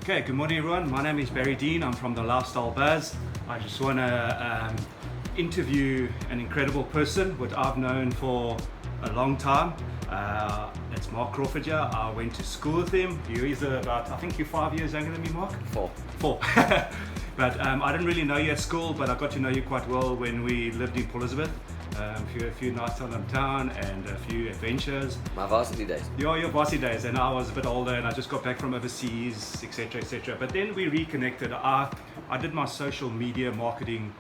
Okay, good morning everyone. My name is Barry Dean. I'm from the Lifestyle Buz. I just want to interview an incredible person, what I've known for a long time. It's Mark Crawford here. I went to school with him. He's about, I think you're 5 years younger than me, Mark? Four. But I didn't really know you at school, but I got to know you quite well when we lived in Port Elizabeth. A few nights out in town and a few adventures. My varsity days. Your varsity days, and I was a bit older and I just got back from overseas, etc, etc. But then we reconnected. I did my social media marketing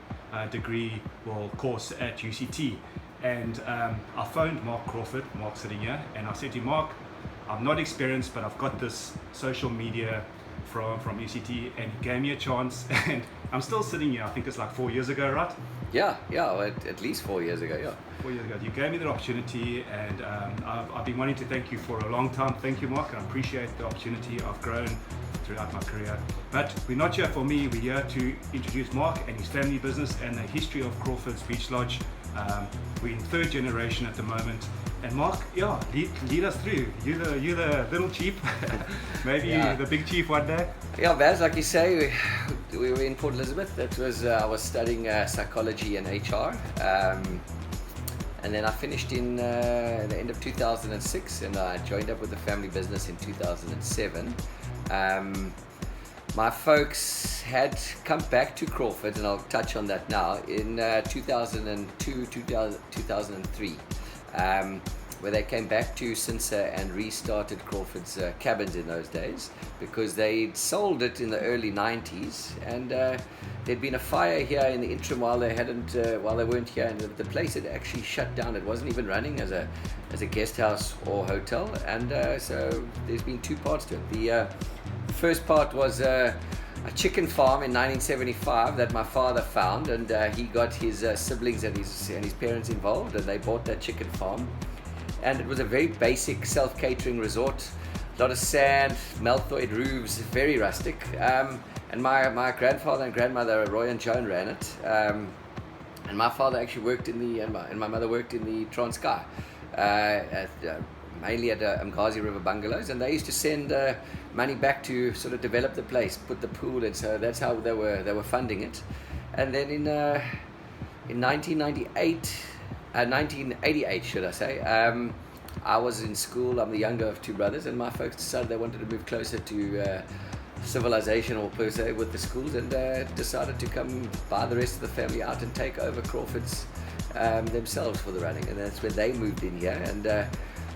course at UCT, and I phoned Mark Crawford, Mark sitting here, and I said to him, Mark, I'm not experienced, but I've got this social media from UCT, and he gave me a chance, and I'm still sitting here. I think it's like 4 years ago, right? Yeah, at least 4 years ago, yeah. 4 years ago. You gave me the opportunity, and I've been wanting to thank you for a long time. Thank you, Mark. I appreciate the opportunity. I've grown throughout my career. But we're not here for me. We're here to introduce Mark and his family business and the history of Crawfords Beach Lodge. We're in third generation at the moment. And Mark, yeah, lead us through. You're the little chief, maybe the big chief one day. Yeah, Baz, like you say, we were in Port Elizabeth. That was I was studying psychology and HR, and then I finished in the end of 2006, and I joined up with the family business in 2007. My folks had come back to Crawford, and I'll touch on that now, in 2002, 2003. Where they came back to Cinsa and restarted Crawford's cabins in those days, because they'd sold it in the early 90s, and there'd been a fire here in the interim while they weren't here, and the place had actually shut down. It wasn't even running as a guest house or hotel, and so there's been two parts to it. The first part was a chicken farm in 1975 that my father found, and he got his siblings and his parents involved, and they bought that chicken farm. And it was a very basic self-catering resort, a lot of sand, malthoid roofs, very rustic. And my grandfather and grandmother, Roy and Joan, ran it. And my father actually worked and my mother worked in the Transkei, mainly at Mgazi River bungalows, and they used to send money back to sort of develop the place, put the pool in, so that's how they were funding it. And then in 1988, should I say, I was in school. I'm the younger of two brothers, and my folks decided they wanted to move closer to civilization, or per se, with the schools, and decided to come buy the rest of the family out and take over Crawfords themselves for the running, and that's when they moved in here. And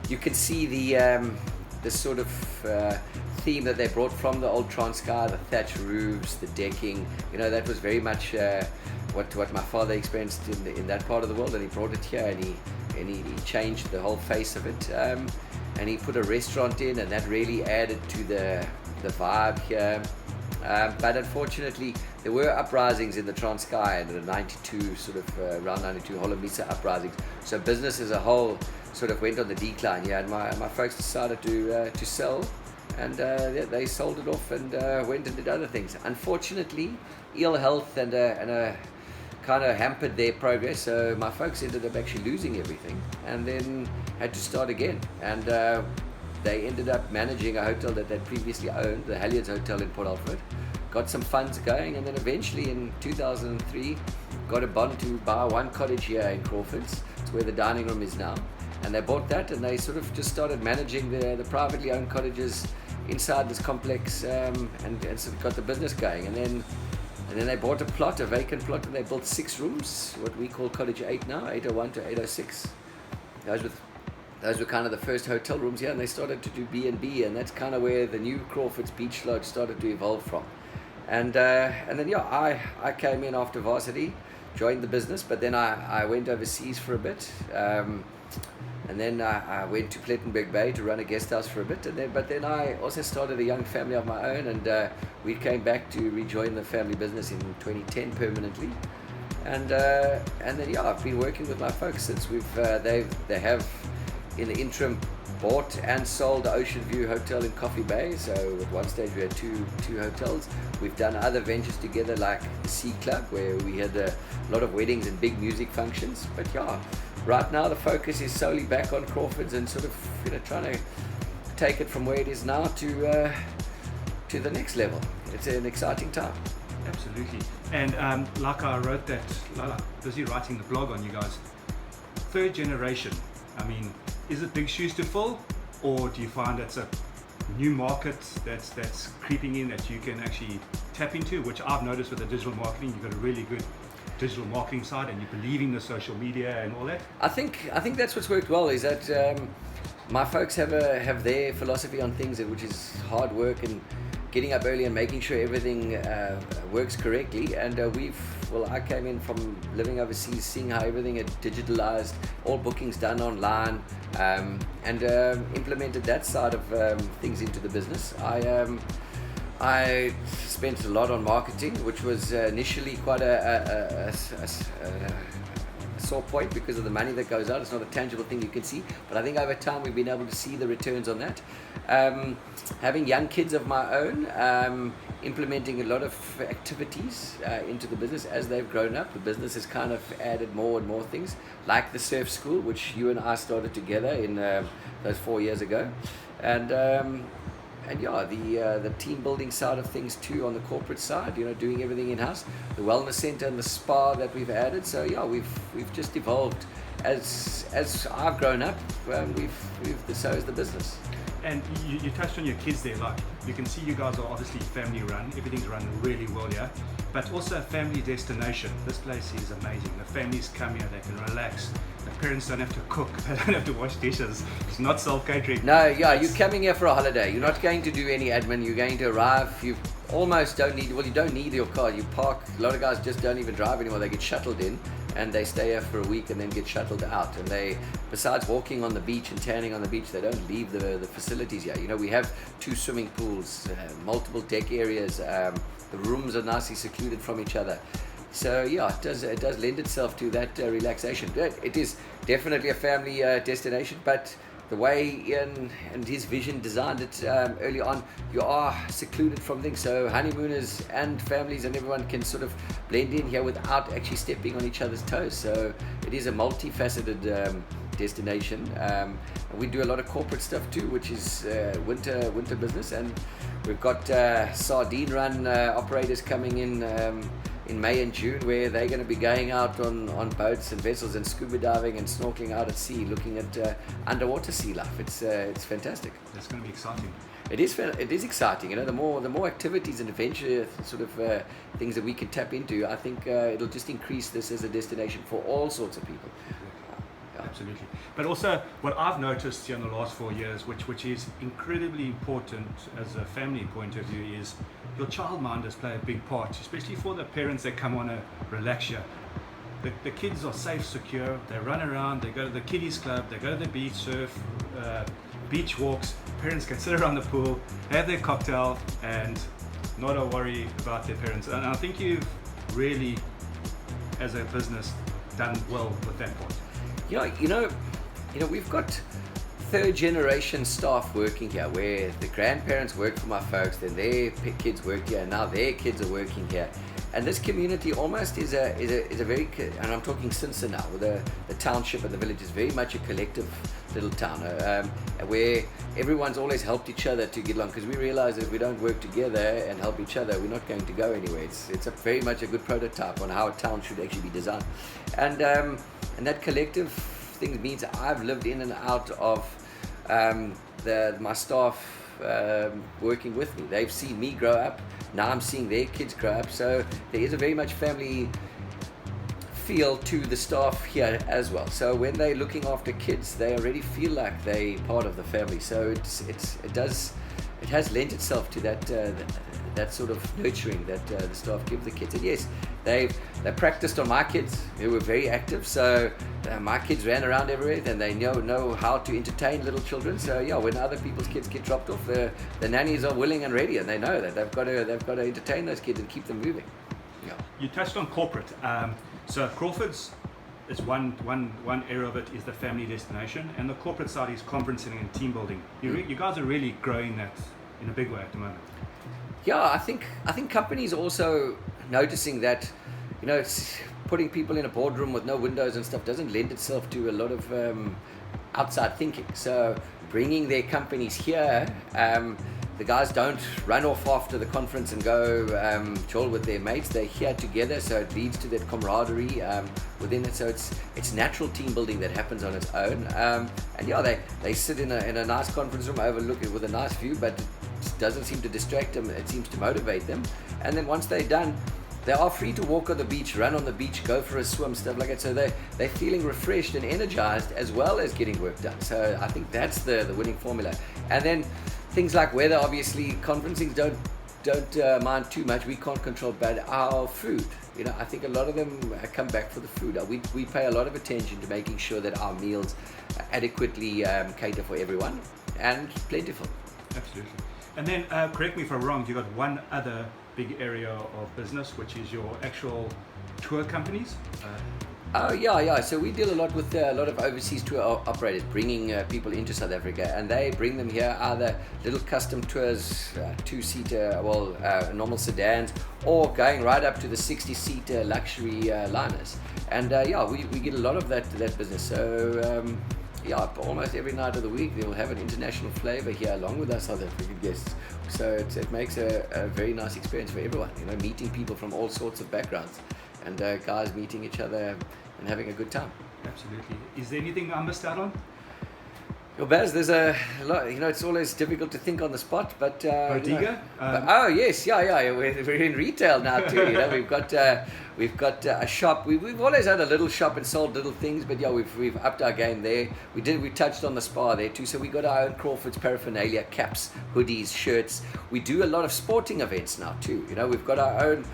you can see the sort of theme that they brought from the old Transkei, the thatch roofs, the decking. You know, that was very much what my father experienced in that part of the world, and he brought it here, and he changed the whole face of it, and he put a restaurant in, and that really added to the vibe here. But unfortunately, there were uprisings in the Transkei in the 92, sort of around 92, Holomisa uprisings. So business as a whole sort of went on the decline here, and my folks decided to sell, and they sold it off and went and did other things. Unfortunately, ill health and a kind of hampered their progress, so my folks ended up actually losing everything, and then had to start again. And they ended up managing a hotel that they'd previously owned, the Halliards Hotel in Port Alfred, got some funds going, and then eventually in 2003 got a bond to buy one cottage here in Crawfords. It's where the dining room is now, and they bought that, and they sort of just started managing the privately owned cottages inside this complex, and sort of got the business going. And then they bought a vacant plot, and they built 6 rooms, what we call Cottage 8 now, 801 to 806. Those were kind of the first hotel rooms here, and they started to do B&B, and that's kind of where the new Crawfords Beach Lodge started to evolve from. And then I came in after varsity, joined the business, but then I went overseas for a bit, and then I went to Plettenberg Bay to run a guest house for a bit, but then I also started a young family of my own, and we came back to rejoin the family business in 2010 permanently. And then I've been working with my folks since they have in the interim bought and sold the Ocean View Hotel in Coffee Bay. So at one stage we had two hotels. We've done other ventures together, like the Sea Club, where we had a lot of weddings and big music functions. But right now the focus is solely back on Crawfords, and sort of trying to take it from where it is now to to the next level. It's an exciting time. Absolutely. And like I wrote that, busy writing the blog on you guys, third generation, I mean, is it big shoes to fill, or do you find it's a new market that's creeping in that you can actually tap into, which I've noticed with the digital marketing, you've got a really good digital marketing side and you believe in the social media and all that? I think that's what's worked well, is that my folks have their philosophy on things, which is hard work and getting up early and making sure everything works correctly. And I came in from living overseas, seeing how everything had digitalized, all bookings done online, and implemented that side of things into the business. I spent a lot on marketing, which was initially quite a sore point because of the money that goes out. It's not a tangible thing you can see, but I think over time we've been able to see the returns on that. Having young kids of my own, implementing a lot of activities into the business as they've grown up. The business has kind of added more and more things, like the surf school, which you and I started together in those 4 years ago, and yeah, the team building side of things too, on the corporate side, doing everything in-house, the wellness center and the spa that we've added. So yeah, we've just evolved as I've grown up. So is the business. And you touched on your kids there. Like, you can see you guys are obviously family run. Everything's run really well here, but also a family destination. This place is amazing. The families come here, they can relax. The parents don't have to cook. They don't have to wash dishes. It's not self-catering. No, yeah, you're coming here for a holiday. You're not going to do any admin. You're going to arrive. You almost don't need, you don't need your car. You park. A lot of guys just don't even drive anymore. They get shuttled in, and they stay here for a week and then get shuttled out. And they, besides walking on the beach and tanning on the beach, they don't leave the facilities here. We have 2 swimming pools, multiple deck areas. The rooms are nicely secluded from each other. So yeah, it does lend itself to that relaxation. It is definitely a family destination, but the way Ian and his vision designed it early on, you are secluded from things, so honeymooners and families and everyone can sort of blend in here without actually stepping on each other's toes. So it is a multifaceted destination. And we do a lot of corporate stuff too, which is winter business, and we've got sardine run operators coming in May and June, where they're going to be going out on boats and vessels and scuba diving and snorkeling out at sea, looking at underwater sea life. It's fantastic. That's going to be exciting. It is exciting. The more activities and adventure sort of things that we can tap into, I think it'll just increase this as a destination for all sorts of people. Absolutely. But also what I've noticed here in the last 4 years, which is incredibly important as a family point of view, is your childminders play a big part, especially for the parents that come on a relax year. The kids are safe, secure, they run around, they go to the kiddies club, they go to the beach, surf, beach walks, parents can sit around the pool, have their cocktail and not a worry about their parents. And I think you've really, as a business, done well with that part. We've got 3rd generation staff working here, where the grandparents work for my folks, then their kids work here, and now their kids are working here. And this community almost is a very, and I'm talking Sinsa now, the township and the village is very much a collective little town, where everyone's always helped each other to get along, because we realize that if we don't work together and help each other, we're not going to go anywhere. It's very much a good prototype on how a town should actually be designed. And that collective thing means I've lived in and out of my staff working with me. They've seen me grow up. Now I'm seeing their kids grow up. So there is a very much family feel to the staff here as well. So when they're looking after kids, they already feel like they're part of the family. So it has lent itself to that sort of nurturing that the staff give the kids. And yes, they practiced on my kids, who were very active. So my kids ran around everywhere, and they know how to entertain little children. So yeah, when other people's kids get dropped off, the nannies are willing and ready, and they know that they've got to entertain those kids and keep them moving. Yeah. You touched on corporate. So Crawfords is one area of it is the family destination, and the corporate side is conferencing and team building. You guys are really growing that in a big way at the moment. Yeah, I think companies are also noticing that, it's putting people in a boardroom with no windows and stuff doesn't lend itself to a lot of outside thinking. So bringing their companies here, the guys don't run off after the conference and go chill with their mates. They're here together, so it leads to that camaraderie within it. So it's natural team building that happens on its own. And yeah, they sit in a nice conference room, overlook it with a nice view, but it doesn't seem to distract them. It seems to motivate them. And then once they're done, they are free to walk on the beach, run on the beach, go for a swim, stuff like that. So they're feeling refreshed and energized as well as getting work done. So I think that's the winning formula. And then things like weather, obviously, conferencing don't mind too much. We can't control, but our food, I think a lot of them come back for the food. We pay a lot of attention to making sure that our meals adequately cater for everyone and plentiful. Absolutely. And then, correct me if I'm wrong, you got one other big area of business, which is your actual tour companies. Oh yeah. So we deal a lot with a lot of overseas tour operators, bringing people into South Africa, and they bring them here either little custom tours, 2-seater, normal sedans, or going right up to the 60-seater luxury liners. And we get a lot of that business. So almost every night of the week they'll have an international flavor here along with our South African guests. So it makes a very nice experience for everyone, meeting people from all sorts of backgrounds, and guys meeting each other and having a good time. Absolutely. Is there anything I missed out on? Well, Baz, there's a lot. It's always difficult to think on the spot, but Bodega? Yes, we're in retail now too. We've got a shop. We've always had a little shop and sold little things, but we've upped our game there. We touched on the spa there too. So we got our own Crawfords paraphernalia, caps, hoodies, shirts. We do a lot of sporting events now too. We've got our own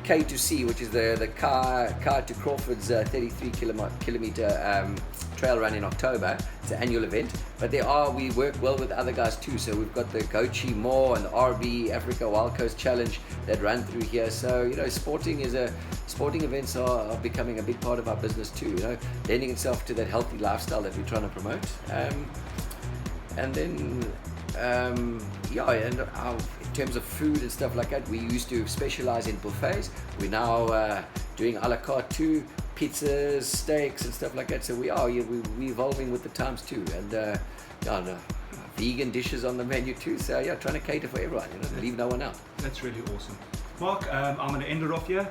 K2C, which is the car to Crawford's 33 kilometer trail run in October. It's an annual event, but we work well with other guys too. So we've got the Gochi Moore and the RB Africa Wild Coast Challenge that run through here. So sporting events are becoming a big part of our business too. Lending itself to that healthy lifestyle that we're trying to promote. And then in terms of food and stuff like that, we used to specialize in buffets. We're now doing a la carte too, pizzas, steaks and stuff like that. So we're evolving with the times too, and vegan dishes on the menu too. So trying to cater for everyone, leave no one out. That's really awesome. Mark, I'm going to end it off here,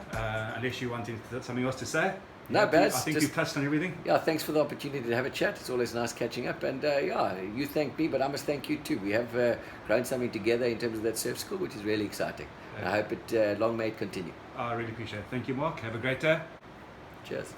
unless you want something else to say. No, Baz. I think you've touched on everything. Yeah, thanks for the opportunity to have a chat. It's always nice catching up. And you thank me, but I must thank you too. We have grown something together in terms of that surf school, which is really exciting. I hope it long may it continue. I really appreciate it. Thank you, Mark. Have a great day. Cheers.